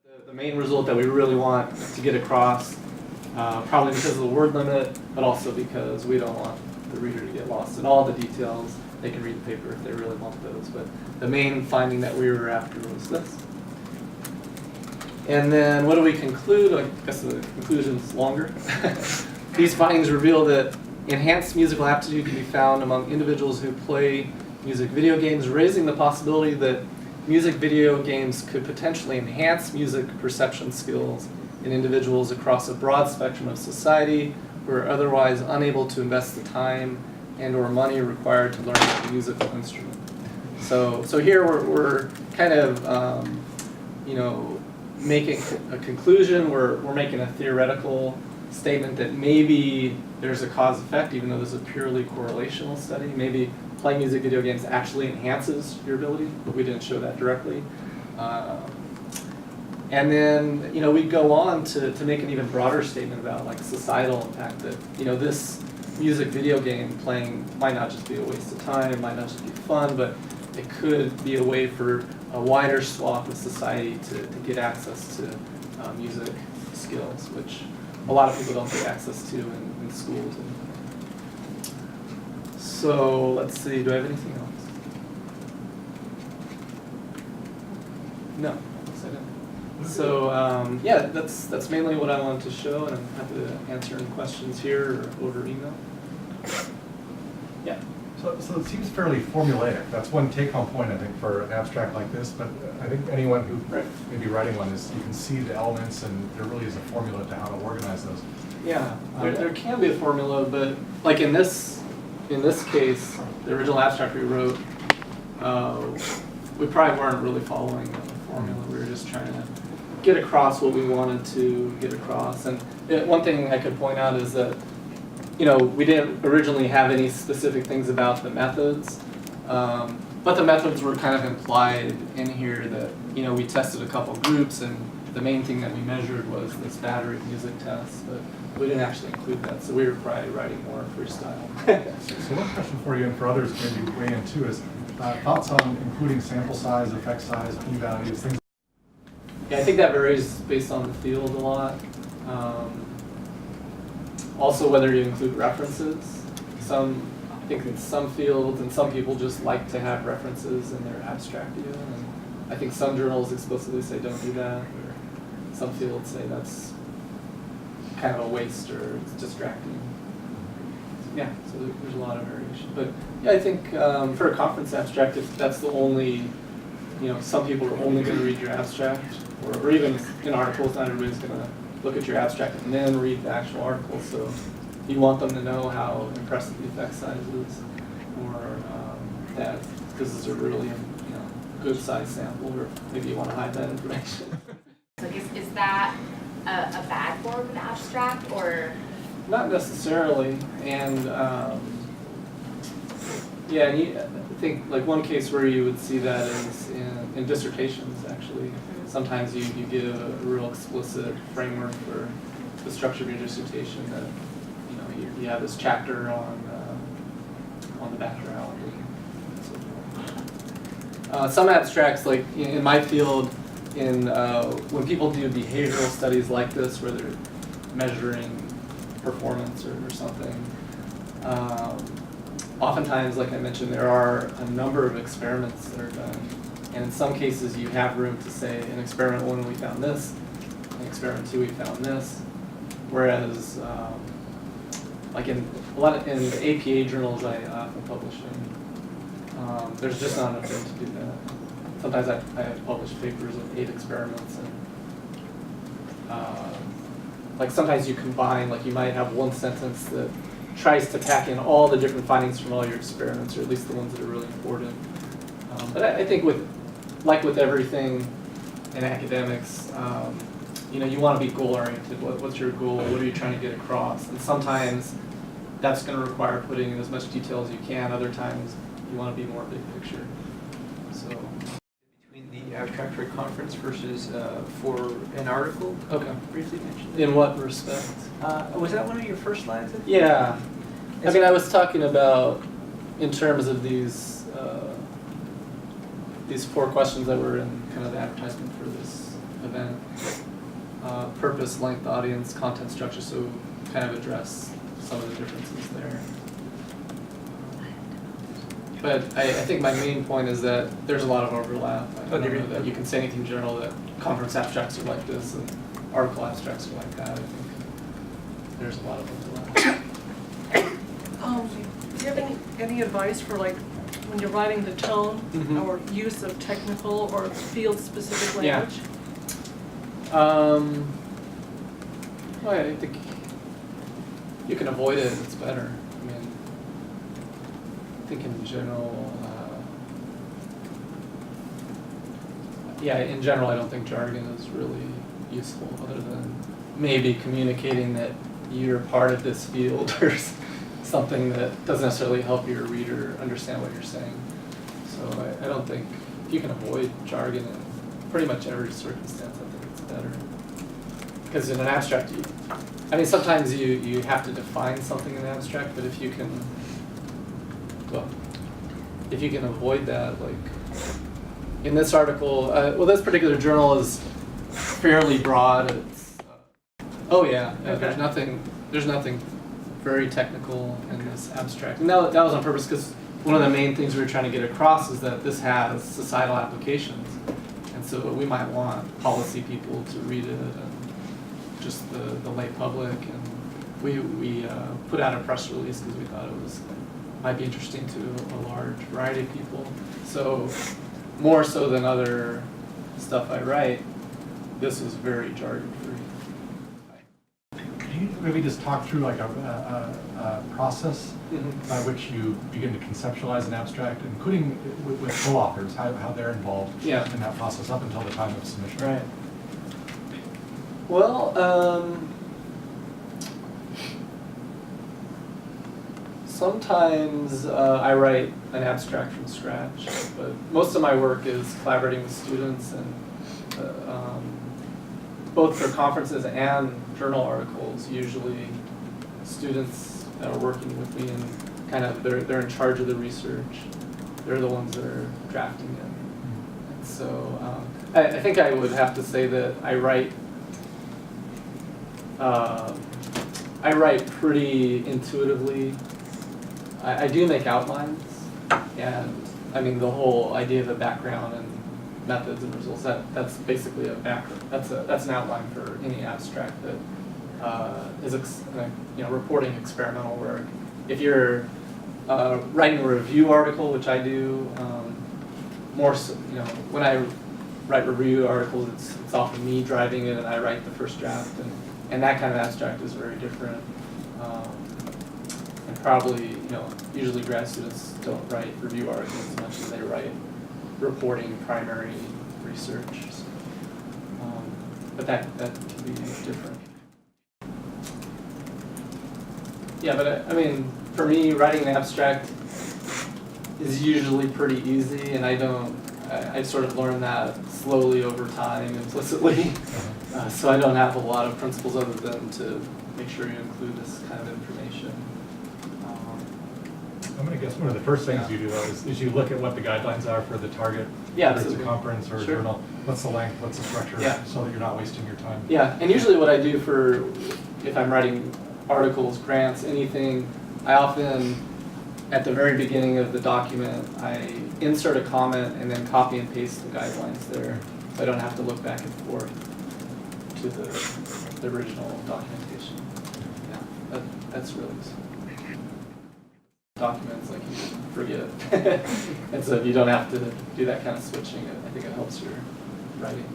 The main result that we really want to get across, probably because of the word limit, but also because we don't want the reader to get lost in all the details. They can read the paper if they really want those, but the main finding that we were after was this. And then what do we conclude? I guess the conclusion is longer. These findings reveal that enhanced musical aptitude can be found among individuals who play music video games, raising the possibility that music video games could potentially enhance music perception skills in individuals across a broad spectrum of society who are otherwise unable to invest the time and or money required to learn a musical instrument. So here we're kind of making a conclusion. We're making a theoretical statement that maybe there's a cause effect, even though this is a purely correlational study. Maybe playing music video games actually enhances your ability, but we didn't show that directly. And then we go on to make an even broader statement about like societal impact, that this music video game playing might not just be a waste of time, it might not just be fun, but it could be a way for a wider swath of society to get access to music skills, which a lot of people don't get access to in schools. So let's see, do I have anything else? No, I don't. So yeah, that's mainly what I wanted to show, and I'm happy to answer any questions here or over email. Yeah. So it seems fairly formulaic. That's one take-home point, I think, for an abstract like this. But I think anyone who may be writing one is, you can see the elements, and there really is a formula to how to organize those. Yeah, there can be a formula, but like in this case, the original abstract we wrote, we probably weren't really following the formula. We were just trying to get across what we wanted to get across. And one thing I could point out is that we didn't originally have any specific things about the methods, but the methods were kind of implied in here that, we tested a couple groups, and the main thing that we measured was this battery music test, but we didn't actually include that, so we were probably writing more freestyle. So one question for you, and for others maybe weigh in too, is thoughts on including sample size, effect size, p-values, things? Yeah, I think that varies based on the field a lot. Also, whether you include references. I think in some fields and some people just like to have references in their abstract even. And I think some journals explicitly say don't do that, or some fields say that's kind of a waste or it's distracting. Yeah, so there's a lot of variation. But yeah, I think for a conference abstract, if that's the only, some people are only going to read your abstract, or even in articles, not everybody's going to look at your abstract and then read the actual article. So you want them to know how impressive the effect size is, or that this is a really good size sample, or maybe you want to hide that information. Like, is that a bad form of an abstract, or? Not necessarily, and yeah, and I think like one case where you would see that is in dissertations. Actually, sometimes you get a real explicit framework for the structure of your dissertation. That you have this chapter on the background. And so forth. Some abstracts, like in my field, when people do behavioral studies like this, where they're measuring performance or something, oftentimes, like I mentioned, there are a number of experiments that are done, and in some cases you have room to say, in experiment 1 we found this, in experiment 2 we found this, whereas like in the APA journals I often publish in, there's just not enough room to do that. Sometimes I have published papers with 8 experiments, and like sometimes you combine, like you might have one sentence that tries to pack in all the different findings from all your experiments, or at least the ones that are really important. But I think with everything in academics, you want to be goal-oriented. What's your goal? What are you trying to get across? And sometimes that's going to require putting in as much detail as you can. Other times you want to be more big picture. So between the abstract for a conference versus for an article? Okay. Briefly mentioned. In what respect? Was that one of your first slides? Yeah. I mean, I was talking about in terms of these 4 questions that were in kind of the advertisement for this event. Purpose, length, audience, content structure, so kind of address some of the differences there. But I think my main point is that there's a lot of overlap. I don't know that you can say anything general that conference abstracts are like this and article abstracts are like that. I think there's a lot of overlap. Do you have any advice for like when you're writing the tone or use of technical or field-specific language? Well, I think you can avoid it. It's better. I mean, I think in general, in general, I don't think jargon is really useful, other than maybe communicating that you're part of this field or something that doesn't necessarily help your reader understand what you're saying. So I don't think, if you can avoid jargon in pretty much every circumstance, I think it's better. Because in an abstract, sometimes you have to define something in abstract, but if you can avoid that, like in this article, this particular journal is fairly broad. It's there's nothing very technical in this abstract, and that was on purpose because one of the main things we were trying to get across is that this has societal applications, and so we might want policy people to read it and just the lay public, and we put out a press release because we thought it might be interesting to a large variety of people. So more so than other stuff I write, this was very jargon free. Could you maybe just talk through like a process by which you begin to conceptualize an abstract, including with co-authors, how they're involved in that process up until the time of submission? Right. Well, sometimes I write an abstract from scratch, but most of my work is collaborating with students, and both for conferences and journal articles. Usually, students that are working with me, and kind of they're in charge of the research. They're the ones that are drafting it. And so I think I would have to say that I write pretty intuitively. I do make outlines, and I mean the whole idea of a background and methods and results. That's basically a background. That's an outline for any abstract that is reporting experimental work. If you're writing a review article, which I do, more so, when I write review articles, it's often me driving it, and I write the first draft, and that kind of abstract is very different. And probably, usually grad students don't write review articles as much as they write reporting primary research. So, but that can be different. Yeah, but for me, writing an abstract is usually pretty easy, and I sort of learned that slowly over time, implicitly. So I don't have a lot of principles other than to make sure you include this kind of information. I'm going to guess one of the first things you do is you look at what the guidelines are for the target, whether it's a conference or a journal. What's the length, what's the structure, so that you're not wasting your time. Yeah, and usually what I do if I'm writing articles, grants, anything, I often, at the very beginning of the document, I insert a comment and then copy and paste the guidelines there, so I don't have to look back and forth to the original documentation. Yeah, that's really useful. Documents, like, you forget. And so if you don't have to do that kind of switching, I think it helps your writing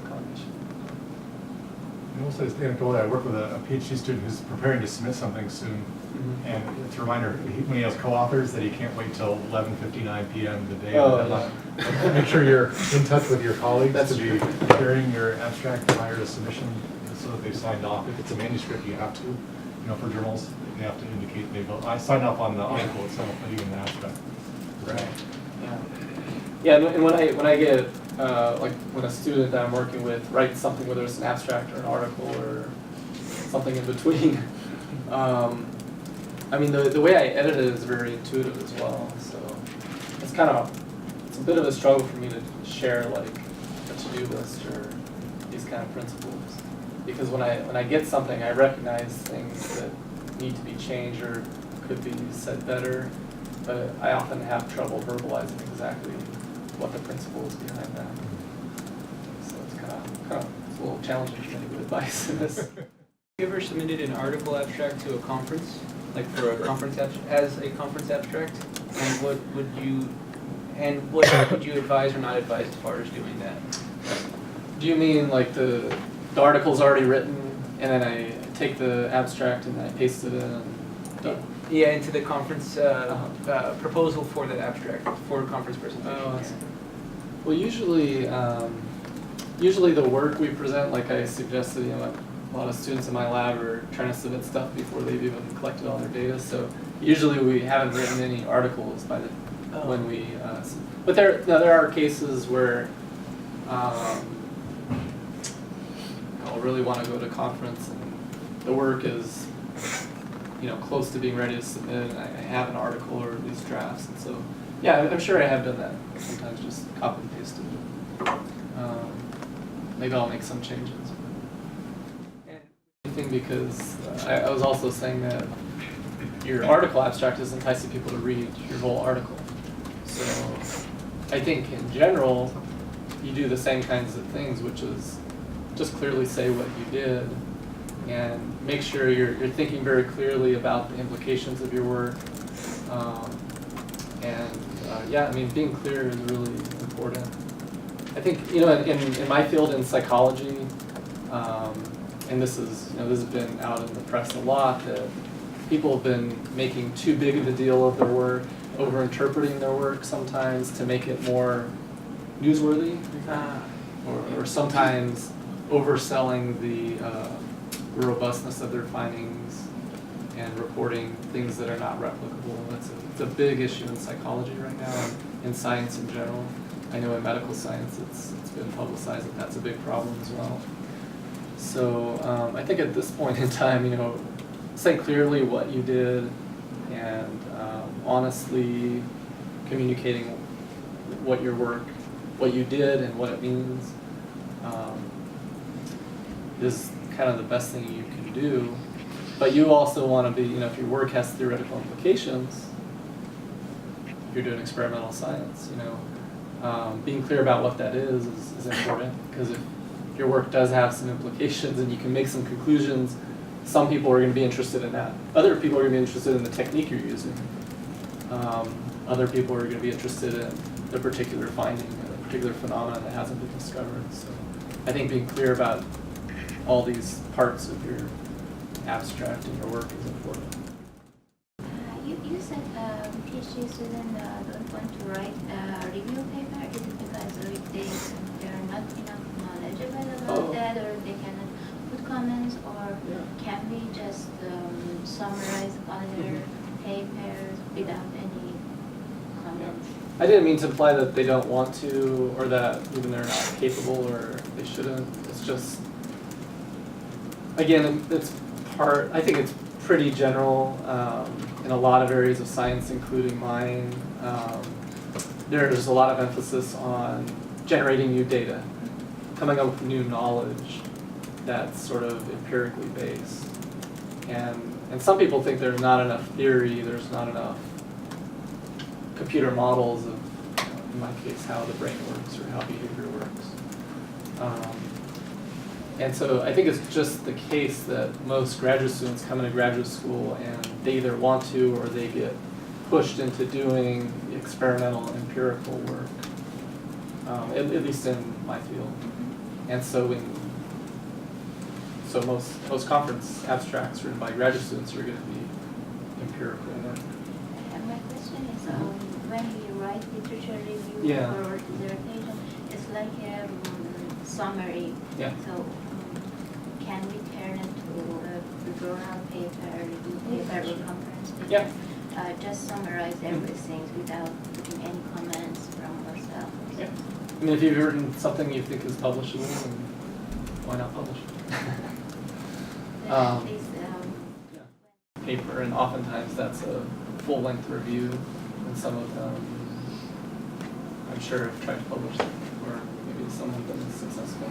combination. And also, as anecdotal, I work with a PhD student who's preparing to submit something soon. And it's a reminder, when he has co-authors, that he can't wait till 11:59 p.m. the day of the deadline. Make sure you're in touch with your colleagues to be sharing your abstract prior to submission, so that they've signed off. If it's a manuscript, you have to. For journals, they have to indicate I sign off on the article itself, not even the abstract. Right. Yeah, and when I get when a student that I'm working with writes something, whether it's an abstract or an article or something in between, the way I edit it is very intuitive as well. So it's a bit of a struggle for me to share like a to-do list or kind of principles. Because when I get something, I recognize things that need to be changed or could be said better, but I often have trouble verbalizing exactly what the principle is behind that. So it's kind of it's a little challenging to give advice in this. Have you ever submitted an article abstract to a conference, like for a conference as a conference abstract? And what would you advise or not advise as far as doing that? Do you mean like the article's already written and then I take the abstract and I paste it in and done? Yeah, into the conference proposal for that abstract for a conference presentation. Oh, I see. Well, usually the work we present, like I suggested, a lot of students in my lab are trying to submit stuff before they've even collected all their data. So usually we haven't written any articles by the when we. But there are cases where I'll really want to go to a conference and the work is close to being ready to submit, and I have an article or these drafts, and so yeah, I'm sure I have done that. Sometimes just copy and paste it. Maybe I'll make some changes. Because I was also saying that your article abstract is enticing people to read your whole article. So I think in general, you do the same kinds of things, which is just clearly say what you did and make sure you're thinking very clearly about the implications of your work. Being clear is really important. I think, in my field in psychology, and this has been out in the press a lot, that people have been making too big of a deal of their work, over-interpreting their work sometimes to make it more newsworthy, or sometimes overselling the robustness of their findings and reporting things that are not replicable. It's a big issue in psychology right now, and in science in general. I know in medical science it's been publicized that that's a big problem as well. So I think at this point in time, say clearly what you did and honestly communicating what you did and what it means is kind of the best thing you can do. But you also want to be, if your work has theoretical implications, if you're doing experimental science, being clear about what that is important, because if your work does have some implications and you can make some conclusions, some people are going to be interested in that. Other people are going to be interested in the technique you're using. Other people are going to be interested in the particular finding, a particular phenomenon that hasn't been discovered. So I think being clear about all these parts of your abstract and your work is important. You said PhD students don't want to write a review paper. Is it because there are not enough knowledge about that, or they cannot put comments, or can we just summarize other papers without any comments? I didn't mean to imply that they don't want to, or that even they're not capable, or they shouldn't. It's just, again, I think it's pretty general in a lot of areas of science, including mine. There's a lot of emphasis on generating new data, coming up with new knowledge that's sort of empirically based. And some people think there's not enough theory, there's not enough computer models of, in my case, how the brain works or how behavior works. And so I think it's just the case that most graduate students come into graduate school and they either want to or they get pushed into doing experimental empirical work, at least in my field. And so most conference abstracts written by graduate students are going to be empirical work. And my question is, when you write literature review or dissertation, it's like a summary. Yeah. So can we turn it to a journal paper, review paper, or conference paper? Yeah. Just summarize everything without putting any comments from ourselves. Yeah. I mean, if you've written something you think is publishable, then why not publish it? At least, paper, and oftentimes that's a full-length review, and some of them, I'm sure, have tried to publish them, or maybe some of them is successful.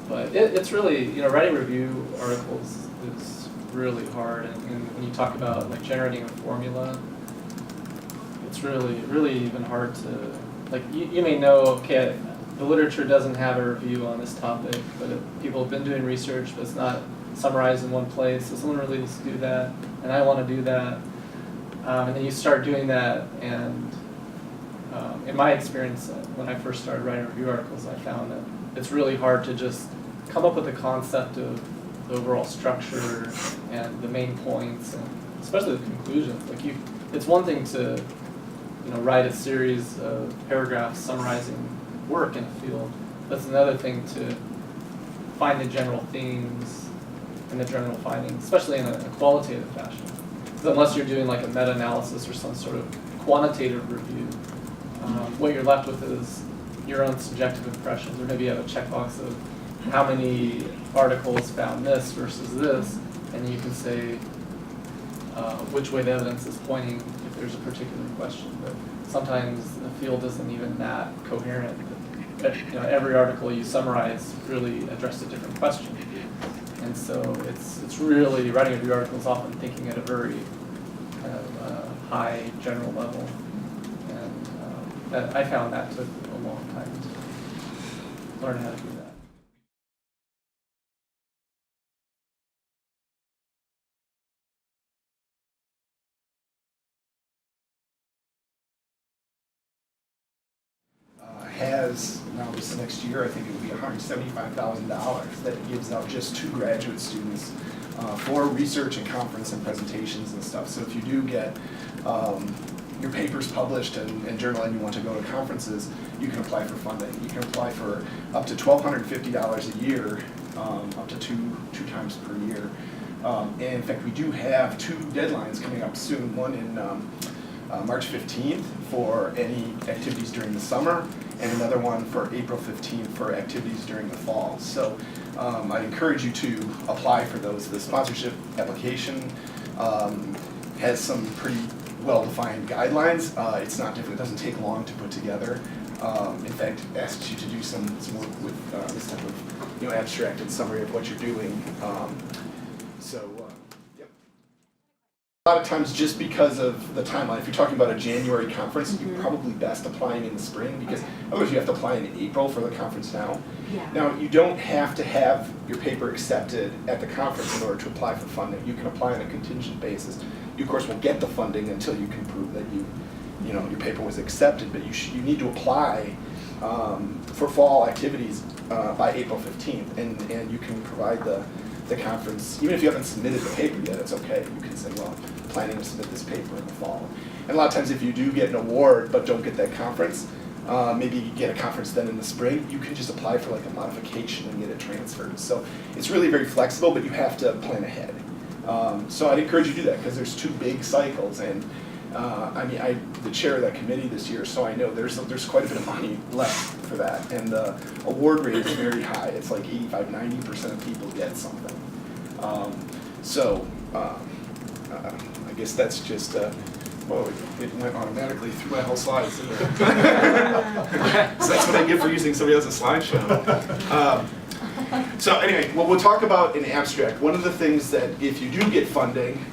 But it's really, you know, writing review articles is really hard, and when you talk about like generating a formula, it's really even hard to, like, you may know, okay, the literature doesn't have a review on this topic, but people have been doing research, but it's not summarized in one place, so someone really needs to do that, and I want to do that. And then you start doing that, and in my experience, when I first started writing review articles, I found that it's really hard to just come up with the concept of the overall structure and the main points, and especially the conclusions. Like it's one thing to, you know, write a series of paragraphs summarizing work in a field. That's another thing to find the general themes and the general findings, especially in a qualitative fashion. Because unless you're doing like a meta-analysis or some sort of quantitative review, what you're left with is your own subjective impressions, or maybe you have a checkbox of how many articles found this versus this, and then you can say which way the evidence is pointing if there's a particular question. But sometimes the field isn't even that coherent. You know, every article you summarize really addressed a different question, and so it's really, writing a review article is often thinking at a very kind of high general level, and I found that took a long time to learn how to do that. Has, now this next year, I think it will be $175,000 that it gives out just to graduate students for research and conference and presentations and stuff. So if you do get your papers published and journal and you want to go to conferences, you can apply for funding. You can apply for up to $1,250 a year, up to two times per year. And in fact, we do have 2 deadlines coming up soon, one in March 15th for any activities during the summer, and another one for April 15th for activities during the fall. So I'd encourage you to apply for those. The sponsorship application has some pretty well-defined guidelines. It's not different, it doesn't take long to put together. In fact, it asks you to do some work with this type of, you know, abstract and summary of what you're doing. Yep. A lot of times, just because of the timeline, if you're talking about a January conference, you're probably best applying in the spring, because otherwise you have to apply in April for the conference now. Yeah. Now, you don't have to have your paper accepted at the conference in order to apply for funding. You can apply on a contingent basis. You, of course, won't get the funding until you can prove that you know, your paper was accepted, but you need to apply for fall activities by April 15th, and you can provide the conference, even if you haven't submitted the paper yet, it's okay. You can say, well, I'm planning to submit this paper in the fall. And a lot of times if you do get an award but don't get that conference, maybe you get a conference then in the spring, you can just apply for like a modification and get it transferred. So it's really very flexible, but you have to plan ahead. So I'd encourage you to do that, because there's 2 big cycles, and I mean, I'm the chair of that committee this year, so I know there's quite a bit of money left for that, and the award rate is very high. It's like 85–90% of people get something. I guess that's just, well, it went automatically through my whole slides. Didn't it? So that's what I get for using somebody else's slideshow. So anyway, well, we'll talk about an abstract. One of the things that, if you do get funding,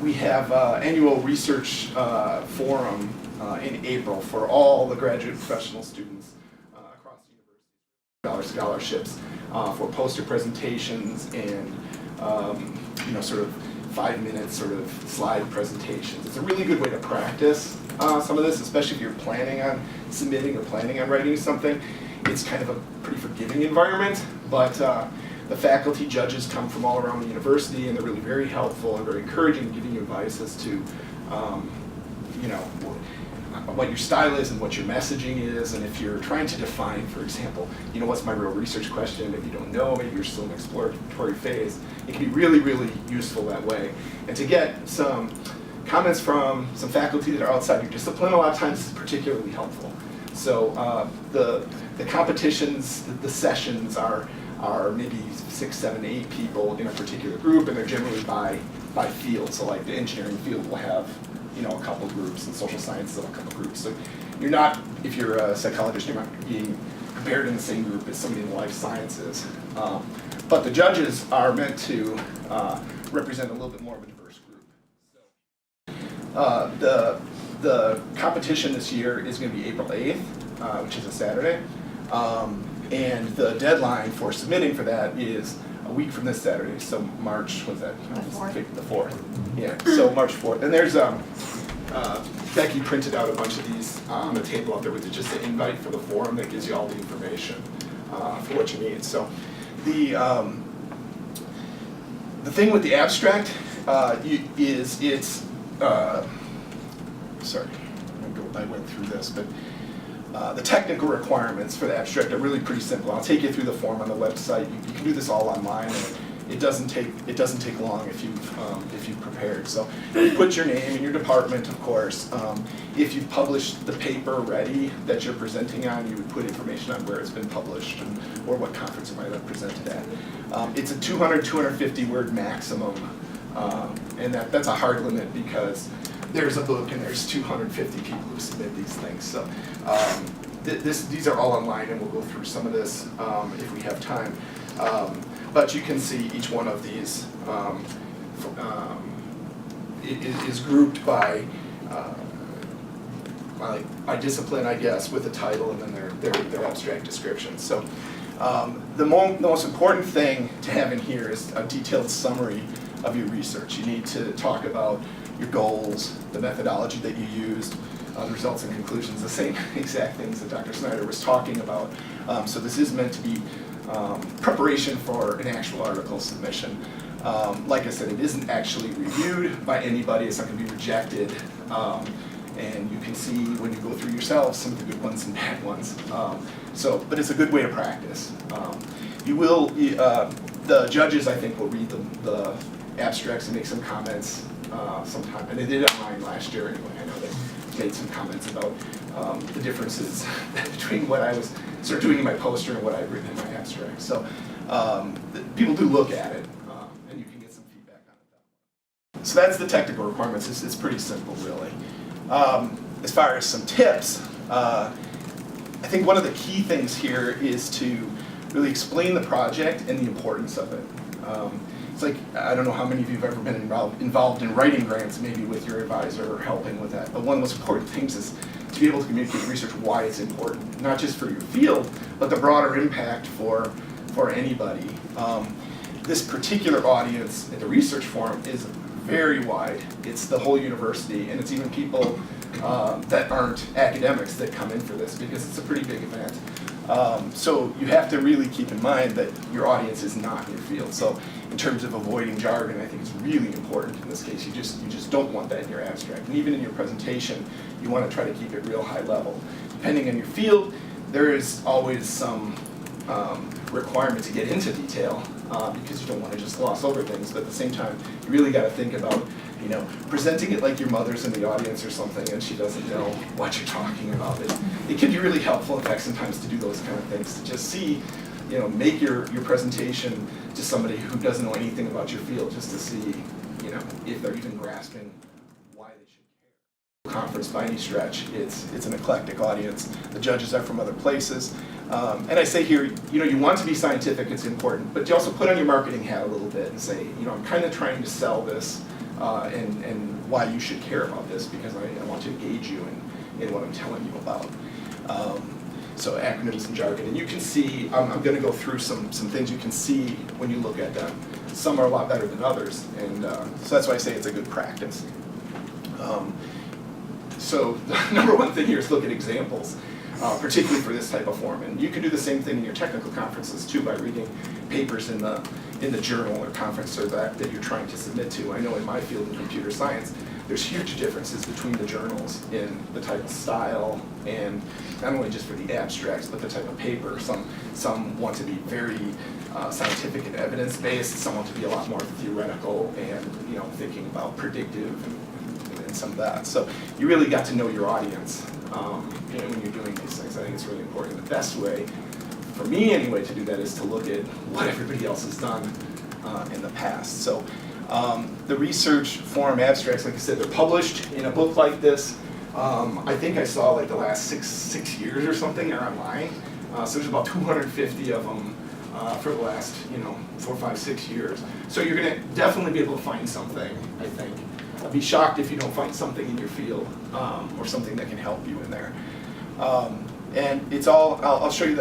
we have annual research forum in April for all the graduate professional students across the university. Scholarships for poster presentations and sort of 5-minute sort of slide presentations. It's a really good way to practice some of this, especially if you're planning on submitting or planning on writing something. It's kind of a pretty forgiving environment, but the faculty judges come from all around the university, and they're really very helpful and very encouraging, giving you advice as to what your style is and what your messaging is, and if you're trying to define, for example, what's my real research question. If you don't know, maybe you're still in an exploratory phase, it can be really, really useful that way. And to get some comments from some faculty that are outside your discipline a lot of times is particularly helpful. So the competitions, the sessions are maybe 6, 7, 8 people in a particular group, and they're generally by field. So like the engineering field will have a couple groups, and social sciences will have a couple groups. So you're not, if you're a psychologist, you're not being compared in the same group as somebody in the life sciences. But the judges are meant to represent a little bit more of a diverse group. The competition this year is going to be April 8th, which is a Saturday. And the deadline for submitting for that is a week from this Saturday, so March, what's that? The 4th. Yeah, so March 4th. And there's, Becky printed out a bunch of these on the table out there with just an invite for the forum that gives you all the information for what you need. So the thing with the abstract is it's, sorry, I went through this, but the technical requirements for the abstract are really pretty simple. I'll take you through the form on the website. You can do this all online, and it doesn't take long if you've prepared. So you put your name and your department, of course. If you've published the paper already that you're presenting on, you would put information on where it's been published or what conference it might have presented at. It's a 250 word maximum, and that's a hard limit because there's a book and there's 250 people who submit these things. So these are all online, and we'll go through some of this if we have time. But you can see each one of these is grouped by discipline, I guess, with a title and then their abstract description. So the most important thing to have in here is a detailed summary of your research. You need to talk about your goals, the methodology that you used, the results and conclusions, the same exact things that Dr. Snyder was talking about. So this is meant to be preparation for an actual article submission. Like I said, it isn't actually reviewed by anybody. It's not going to be rejected. And you can see when you go through yourself some of the good ones and bad ones. But it's a good way to practice. The judges, I think, will read the abstracts and make some comments sometime. And they did it online last year anyway. I know they made some comments about the differences between what I was sort of doing in my poster and what I've written in my abstract. So people do look at it, and you can get some feedback on it. So that's the technical requirements. It's pretty simple, really. As far as some tips, I think one of the key things here is to really explain the project and the importance of it. It's like, I don't know how many of you have ever been involved in writing grants, maybe with your advisor or helping with that. But one of the most important things is to be able to communicate research why it's important, not just for your field, but the broader impact for anybody. This particular audience at the research forum is very wide. It's the whole university, and it's even people that aren't academics that come in for this because it's a pretty big event. So you have to really keep in mind that your audience is not your field. So in terms of avoiding jargon, I think it's really important in this case. You just don't want that in your abstract. And even in your presentation, you want to try to keep it real high level. Depending on your field, there is always some requirement to get into detail because you don't want to just gloss over things. But at the same time, you really got to think about, presenting it like your mother's in the audience or something and she doesn't know what you're talking about. It can be really helpful, in fact, sometimes to do those kind of things, to just see, make your presentation to somebody who doesn't know anything about your field, just to see, if they're even grasping why they should care. Conference by any stretch, it's an eclectic audience. The judges are from other places. And I say here, you want to be scientific, it's important, but you also put on your marketing hat a little bit and say, I'm kind of trying to sell this and why you should care about this, because I want to engage you in what I'm telling you about. So acronyms and jargon, and you can see, I'm going to go through some things you can see when you look at them. Some are a lot better than others, and so that's why I say it's a good practice. So the number one thing here is look at examples, particularly for this type of form. And you can do the same thing in your technical conferences too, by reading papers in the journal or conference or that you're trying to submit to. I know in my field in computer science, there's huge differences between the journals in the type of style and not only just for the abstracts, but the type of paper. Some want to be very scientific and evidence-based. Some want to be a lot more theoretical and thinking about predictive and some of that. So you really got to know your audience when you're doing these things. I think it's really important. The best way, for me anyway, to do that is to look at what everybody else has done in the past. So the research forum abstracts, like I said, they're published in a book like this. I think I saw like the last six years or something are online. So there's about 250 of them for the last 4, 5, 6 years. So you're going to definitely be able to find something, I think. I'd be shocked if you don't find something in your field or something that can help you in there. And it's all, I'll show you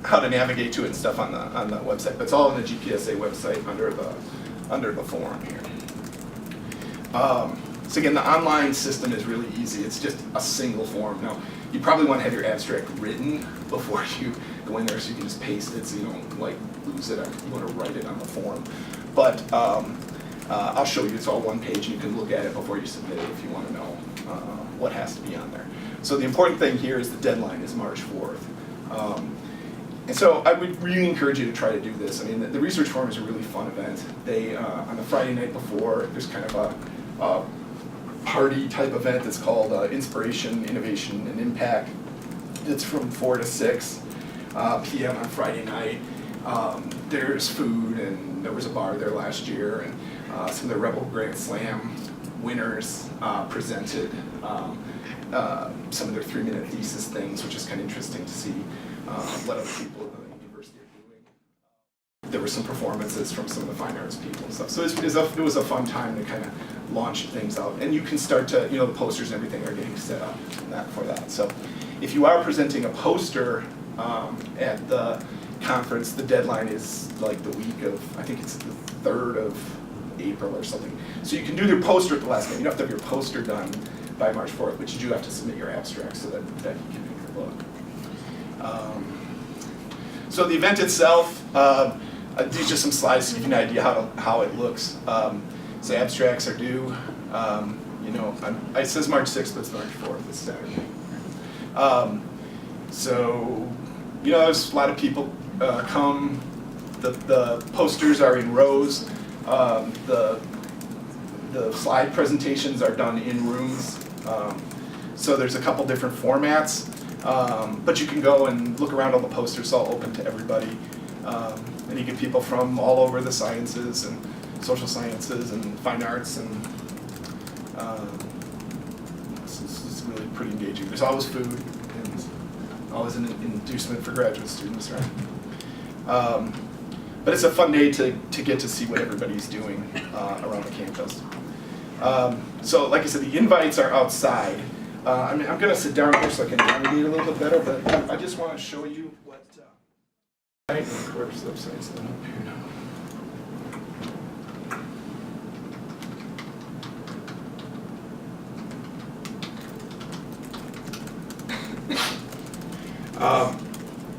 how to navigate to it and stuff on the website, but it's all on the GPSA website under the forum here. So again, the online system is really easy. It's just a single form. Now, you probably want to have your abstract written before you go in there so you can just paste it so you don't like lose it. You want to write it on the form. But I'll show you. It's all one page. You can look at it before you submit it if you want to know what has to be on there. So the important thing here is the deadline is March 4th. And so I would really encourage you to try to do this. I mean, the Research Forum is a really fun event. They, on the Friday night before, there's kind of a party type event that's called Inspiration, Innovation, and Impact. It's from 4 to 6 p.m. on Friday night. There's food, and there was a bar there last year, and some of the Rebel Grand Slam winners presented some of their 3-minute thesis things, which is kind of interesting to see what other people at the university are doing. There were some performances from some of the fine arts people and stuff. So it was a fun time to kind of launch things out. And you can start to, the posters and everything are getting set up for that. So if you are presenting a poster at the conference, the deadline is like the week of, I think it's the 3rd of April or something. So you can do your poster at the last minute. You don't have to have your poster done by March 4th, but you do have to submit your abstract so that you can make your book. So the event itself, these are just some slides to give you an idea how it looks. So abstracts are due, it says March 6th, but it's March 4th, it's Saturday. So, there's a lot of people come. The posters are in rows. The slide presentations are done in rooms. So there's a couple different formats, but you can go and look around all the posters, all open to everybody. And you get people from all over the sciences and social sciences and fine arts, and it's really pretty engaging. There's always food and always an inducement for graduate students, right? But it's a fun day to get to see what everybody's doing around the campus. So like I said, the invites are outside. I'm going to sit down here so I can navigate a little bit better, but I just want to show you what... Right, of course, the website's up here now.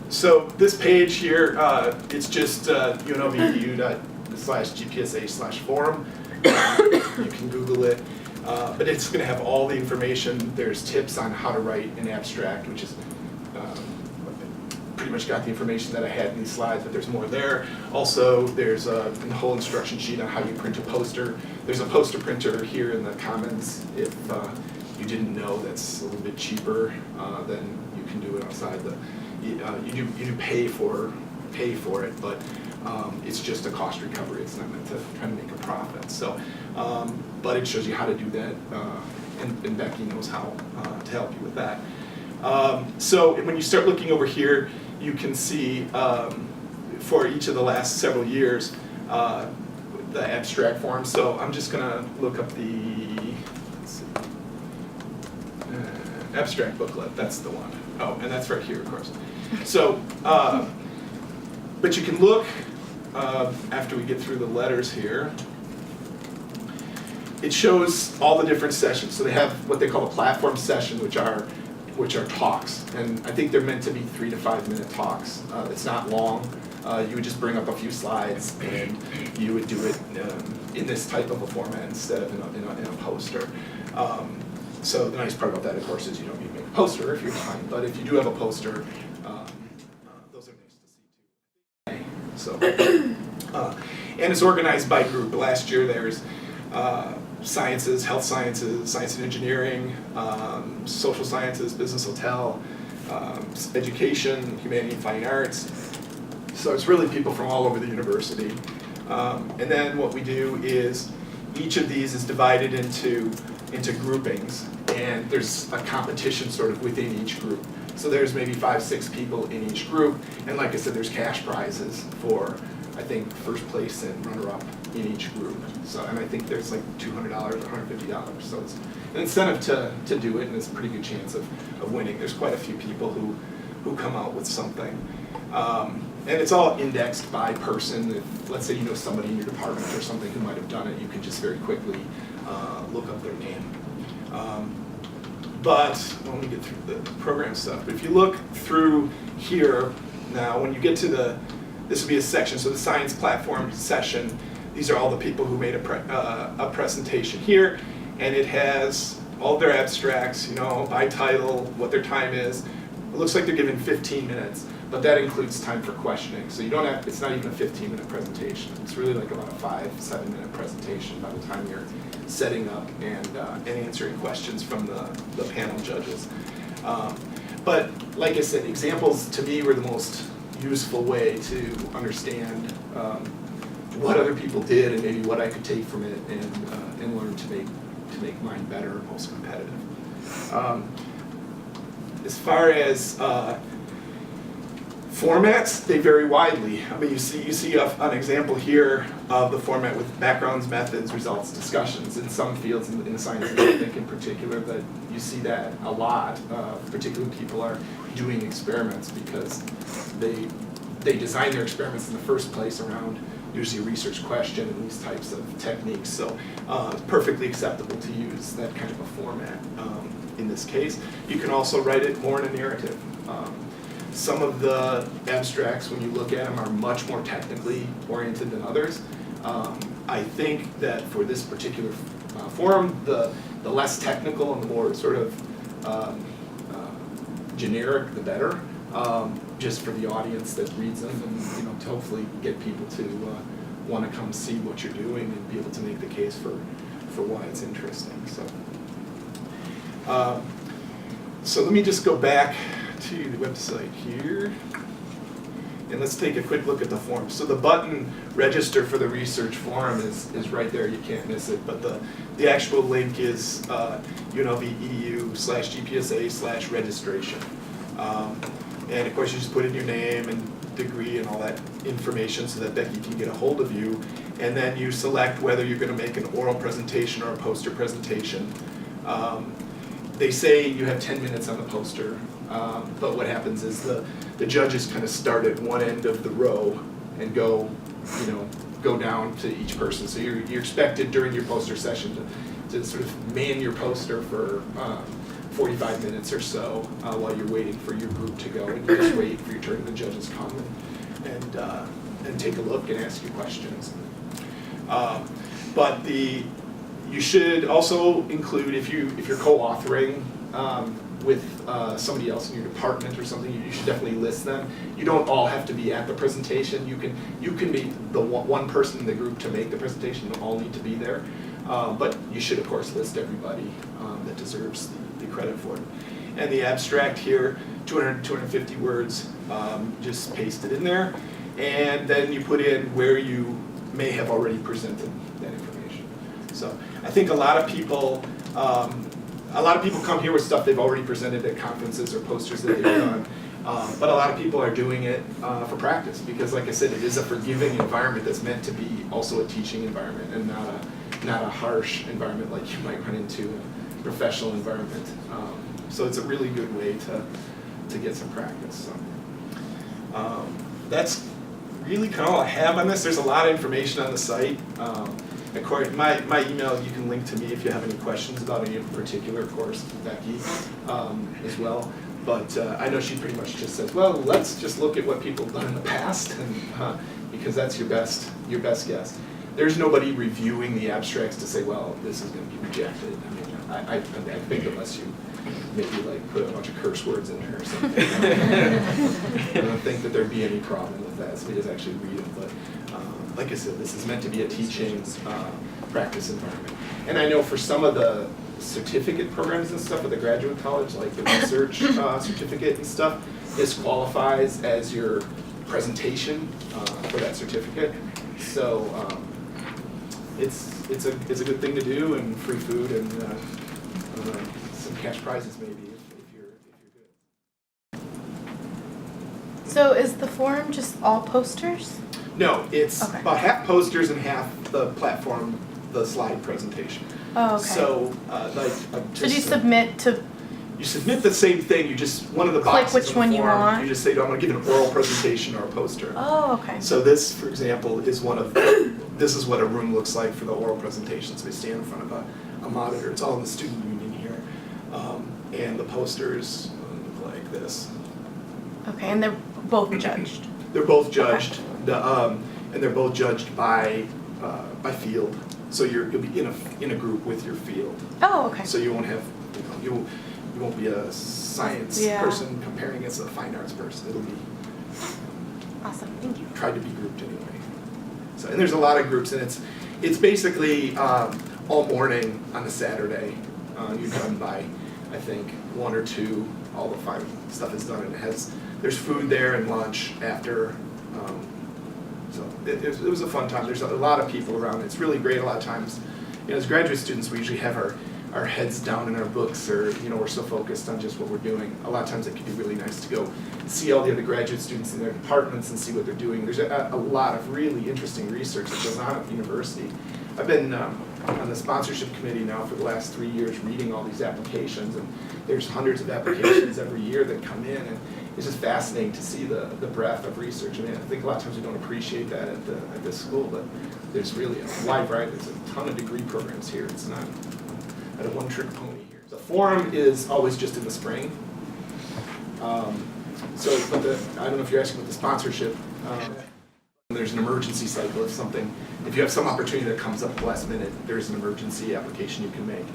So this page here, it's just unlv.edu/GPSA/forum. You can Google it, but it's going to have all the information. There's tips on how to write an abstract, which is pretty much got the information that I had in these slides, but there's more there. Also, there's a whole instruction sheet on how you print a poster. There's a poster printer here in the Commons. If you didn't know, that's a little bit cheaper than you can do it outside. You do pay for it, but it's just a cost recovery. It's not meant to try to make a profit. So, but it shows you how to do that, and Becky knows how to help you with that. So when you start looking over here, you can see for each of the last several years the abstract form. So I'm just going to look up the abstract booklet. That's the one. Oh, and that's right here, of course. So, but you can look after we get through the letters here. It shows all the different sessions. So they have what they call a platform session, which are talks, and I think they're meant to be 3 to 5 minute talks. It's not long. You would just bring up a few slides, and you would do it in this type of a format instead of in a poster. So the nice part about that, of course, is you don't need to make a poster if you're fine, but if you do have a poster, those are nice to see too. So, and it's organized by group. Last year there's sciences, health sciences, science and engineering, social sciences, business hotel, education, humanity and fine arts. So it's really people from all over the university. And then what we do is each of these is divided into groupings, and there's a competition sort of within each group. So there's maybe 5-6 people in each group, and like I said, there's cash prizes for, I think, first place and runner-up in each group. So, and I think there's like $200 or $150, so it's an incentive to do it, and it's a pretty good chance of winning. There's quite a few people who come out with something. And it's all indexed by person. If, let's say you know somebody in your department or something who might have done it, you can just very quickly look up their name. But let me get through the program stuff. But if you look through here now, when you get to this would be a section, so the science platform session, these are all the people who made a presentation here, and it has all their abstracts, you know, by title, what their time is. It looks like they're given 15 minutes, but that includes time for questioning. So you don't have, it's not even a 15-minute presentation. It's really like about a 5-7 minute presentation by the time you're setting up and answering questions from the panel judges. But like I said, examples to me were the most useful way to understand what other people did and maybe what I could take from it and learn to make mine better and most competitive. As far as formats, they vary widely. I mean, you see an example here of the format with backgrounds, methods, results, discussions. In some fields, in science, I think in particular, that you see that a lot. Particularly people are doing experiments because they design their experiments in the first place around usually a research question and these types of techniques. So it's perfectly acceptable to use that kind of a format in this case. You can also write it more in a narrative. Some of the abstracts, when you look at them, are much more technically oriented than others. I think that for this particular forum, the less technical and the more sort of generic, the better, just for the audience that reads them, and you know, to hopefully get people to want to come see what you're doing and be able to make the case for why it's interesting. So let me just go back to the website here, and let's take a quick look at the form. So the button register for the research forum is right there, you can't miss it, but the actual link is UNLV.edu/GPSA/registration. And of course you just put in your name and degree and all that information so that Becky can get a hold of you, and then you select whether you're going to make an oral presentation or a poster presentation. They say you have 10 minutes on the poster, but what happens is the judges kind of start at one end of the row and go down to each person. So you're expected during your poster session to sort of man your poster for 45 minutes or so while you're waiting for your group to go, and you just wait for your turn. The judges come and take a look and ask you questions. But you should also include, if you're co-authoring with somebody else in your department or something, you should definitely list them. You don't all have to be at the presentation. You can be the one person in the group to make the presentation. You don't all need to be there. But you should, of course, list everybody that deserves the credit for it. And the abstract here, 250 words, just paste it in there. And then you put in where you may have already presented that information. So I think a lot of people come here with stuff they've already presented at conferences or posters that they've done. But a lot of people are doing it for practice because, like I said, it is a forgiving environment that's meant to be also a teaching environment and not a harsh environment like you might run into in a professional environment. So it's a really good way to get some practice. So that's really kind of all I have on this. There's a lot of information on the site. Of course, my email, you can link to me if you have any questions about any in particular, of course, Becky as well. But I know she pretty much just says, well, let's just look at what people have done in the past, and because that's your best guess. There's nobody reviewing the abstracts to say, well, this is going to be rejected. I mean, I think unless you maybe like put a bunch of curse words in there or something. I don't think that there'd be any problem with that. So we just actually read them. But like I said, this is meant to be a teaching practice environment. And I know for some of the certificate programs and stuff at the graduate college, like the research certificate and stuff, this qualifies as your presentation for that certificate. So it's a good thing to do, and free food and some cash prizes maybe. So is the forum just all posters? No, it's Okay. about half posters and half the platform, the slide presentation. Oh, okay. So, So do you submit to, you submit the same thing, you just, one of the Click boxes which in the one you form, want? you just say, I'm gonna give an oral presentation or a poster. oh, okay. So this, for example, is one of, this is what a room looks like for the oral presentations. We stand in front of a monitor, it's all in the student union here. And the posters look like this. Okay, and they're both judged? They're both judged, and they're both judged by field. So you'll be in a group with your field. Oh, okay. So you won't have, you won't be a science Yeah. person comparing against a fine arts person. It'll be Awesome, thank you. tried to be grouped anyway. So, and there's a lot of groups, and it's basically all morning on a Saturday. You're done by, I think, 1 or 2. All the fine stuff is done, and there's food there and lunch after. So it was a fun time. There's a lot of people around. It's really great. A lot of times, as graduate students, we usually have our heads down in our books, or we're so focused on just what we're doing. A lot of times it can be really nice to go see all the other graduate students in their departments and see what they're doing. There's a lot of really interesting research that goes on at the university. I've been on the sponsorship committee now for the last 3 years, reading all these applications, and there's hundreds of applications every year that come in, and it's just fascinating to see the breadth of research. I mean, I think a lot of times we don't appreciate that at this school, but there's really a wide variety. There's a ton of degree programs here. It's not a one-trick pony here. The forum is always just in the spring. But I don't know if you're asking about the sponsorship. There's an emergency cycle if you have some opportunity that comes up at the last minute, there's an emergency application you can make.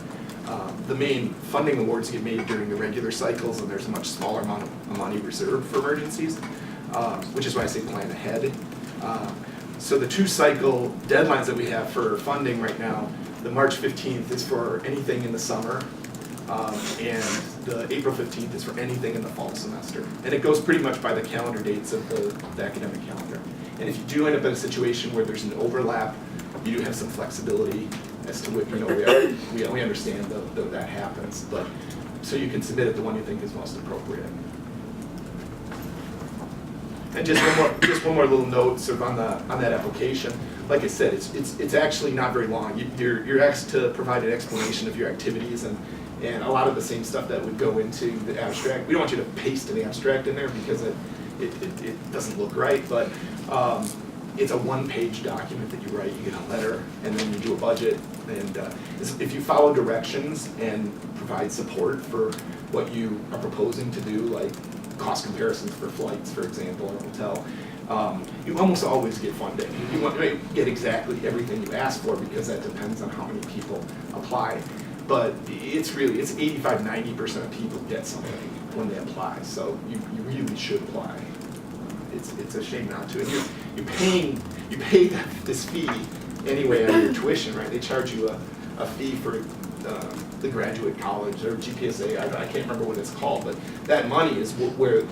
The main funding awards get made during the regular cycles, and there's a much smaller amount of money reserved for emergencies, which is why I say plan ahead. So the 2-cycle deadlines that we have for funding right now, the March 15th is for anything in the summer, and the April 15th is for anything in the fall semester. And it goes pretty much by the calendar dates of the academic calendar. And if you do end up in a situation where there's an overlap, you do have some flexibility as to what, we understand that happens, but so you can submit it the one you think is most appropriate. And just one more little note sort of on that application. Like I said, it's actually not very long. You're asked to provide an explanation of your activities and a lot of the same stuff that would go into the abstract. We don't want you to paste an abstract in there because it doesn't look right, but it's a 1-page document that you write. You get a letter, and then you do a budget. And if you follow directions and provide support for what you are proposing to do, like cost comparisons for flights, for example, or hotel, you almost always get funding. You want to get exactly everything you ask for because that depends on how many people apply. But it's 85–90% of people get something when they apply. So you really should apply. It's a shame not to. And you pay this fee anyway out of your tuition, right? They charge you a fee for the graduate college or GPSA. I can't remember what it's called, but that money is where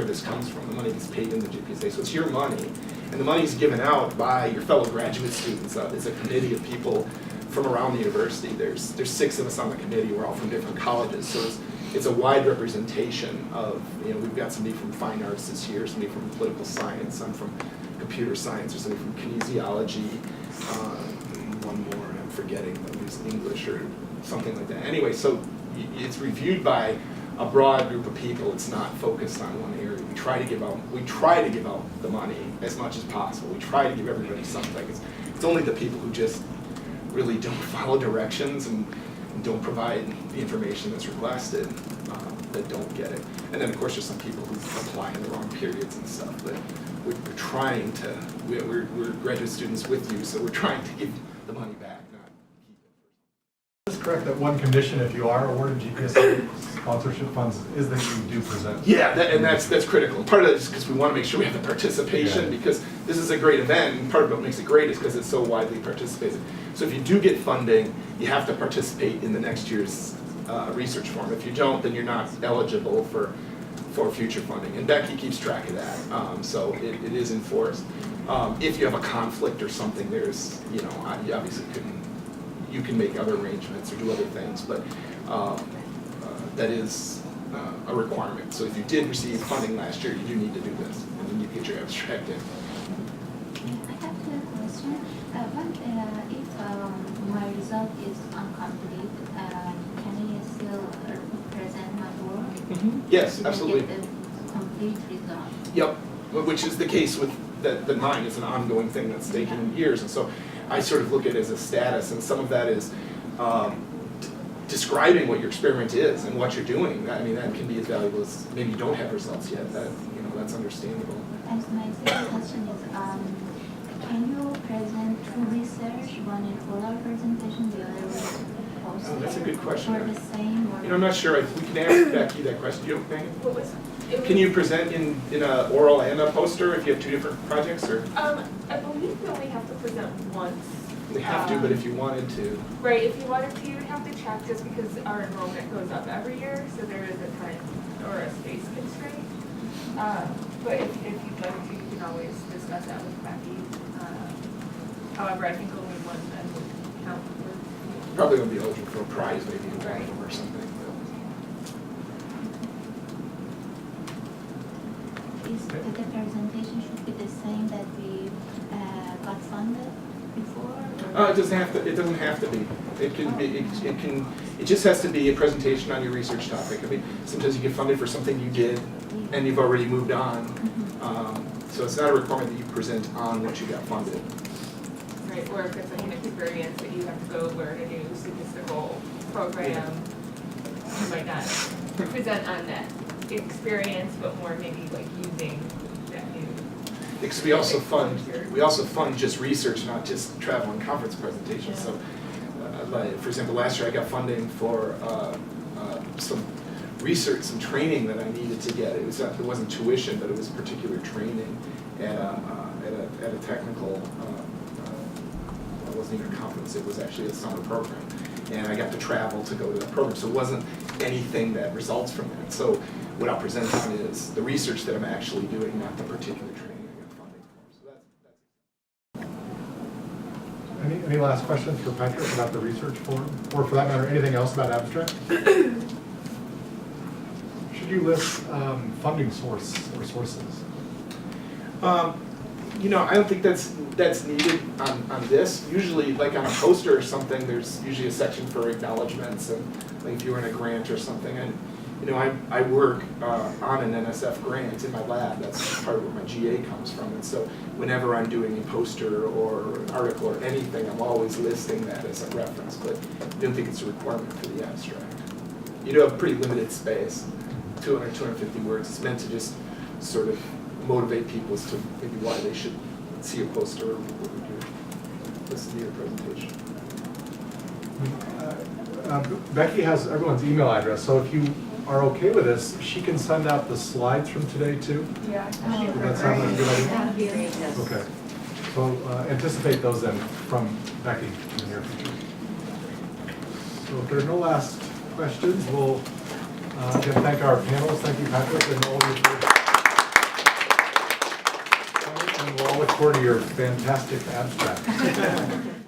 this comes from. The money is paid in the GPSA, so it's your money, and the money is given out by your fellow graduate students. It's a committee of people from around the university. There's 6 of us on the committee. We're all from different colleges, so it's a wide representation of, we've got somebody from fine arts this year, somebody from political science, some from computer science, or somebody from kinesiology, one more, and I'm forgetting, at least English or something like that. Anyway, so it's reviewed by a broad group of people. It's not focused on one area. We try to give out the money as much as possible. We try to give everybody something. It's only the people who just really don't follow directions and don't provide the information that's requested that don't get it. And then of course there's some people who apply in the wrong periods and stuff, but we're graduate students with you, so we're trying to give the money back, not keep it. That's correct, that one condition, if you are awarded GPSA sponsorship funds, is that you do present. Yeah, that's critical. And part of that is because we want to make sure we have the participation, because this is a great event, and part of what makes it great is because it's so widely participated. So if you do get funding, you have to participate in the next year's research forum. If you don't, then you're not eligible for future funding. And Becky keeps track of that, so it is enforced. If you have a conflict or something, there's, you obviously you can make other arrangements or do other things, but that is a requirement. So if you did receive funding last year, you do need to do this, and then you get your abstract in. I have a question. What if my result is incomplete? Can I still present my work? Yes, to absolutely. get the complete result? Yep, which is the case with the mine. It's an ongoing thing that's taking years, and so I sort of look at it as a status, and some of that is describing what your experiment is and what you're doing. I mean, that can be as valuable as maybe you don't have results yet. That, you know, that's understandable. And my second question is, can you present two research, one in oral presentation, the other with poster? Oh, that's a good question. Or the same? Or You know, I'm not sure. We can ask Becky that question. You, Megan? What was it? Can you present in a oral and a poster if you have two different projects, or I believe you only have to present once. they have to? But if you wanted to, Right, if you wanted to, you'd have to check just because our enrollment goes up every year, so there is a time or a space constraint. But if you'd like to, you can always discuss that with Becky. However, I think only one then would count for. probably gonna be eligible for a prize, maybe in Right. or something. is the presentation should be the same that we got funded before? Or? It doesn't have to. It doesn't have to be. It can be. It can. It just has to be a presentation on your research topic. I mean, sometimes you get funded for something you did, and you've already moved on. So it's not a requirement that you present on what you got funded. Right, or if it's like an experience that you have to go learn a new statistical program, you might not present on that experience, but more maybe like using that new. Because we also fund just research, not just travel and conference presentations. So, like, for example, last year I got funding for some research, some training that I needed to get. It wasn't tuition, but it was particular training at a technical. It wasn't even a conference. It was actually a summer program, and I got to travel to go to that program. So it wasn't anything that results from that. So what I'll present on is the research that I'm actually doing, not the particular training I got funding for. So that's Any last questions for Patrick about the research forum? Or for that matter, anything else about abstract? Should you list funding source or sources? You know, I don't think that's needed on this. Usually, like on a poster or something, there's usually a section for acknowledgements, and like if you were in a grant or something. And you know, I work on an NSF grant in my lab. That's part of where my GA comes from. And so whenever I'm doing a poster or an article or anything, I'm always listing that as a reference. But I don't think it's a requirement for the abstract. You do have pretty limited space, 200, 250 words. It's meant to just sort of motivate people as to maybe why they should see a poster or listen to your presentation. Becky has everyone's email address, so if you are okay with this, she can send out the slides from today too. Yeah. Does that sound like a good idea? Okay. So anticipate those then from Becky in the near future. So if there are no last questions, we'll again thank our panelists. Thank you, Patrick, and all of you for coming, and we'll all look forward to your fantastic abstract.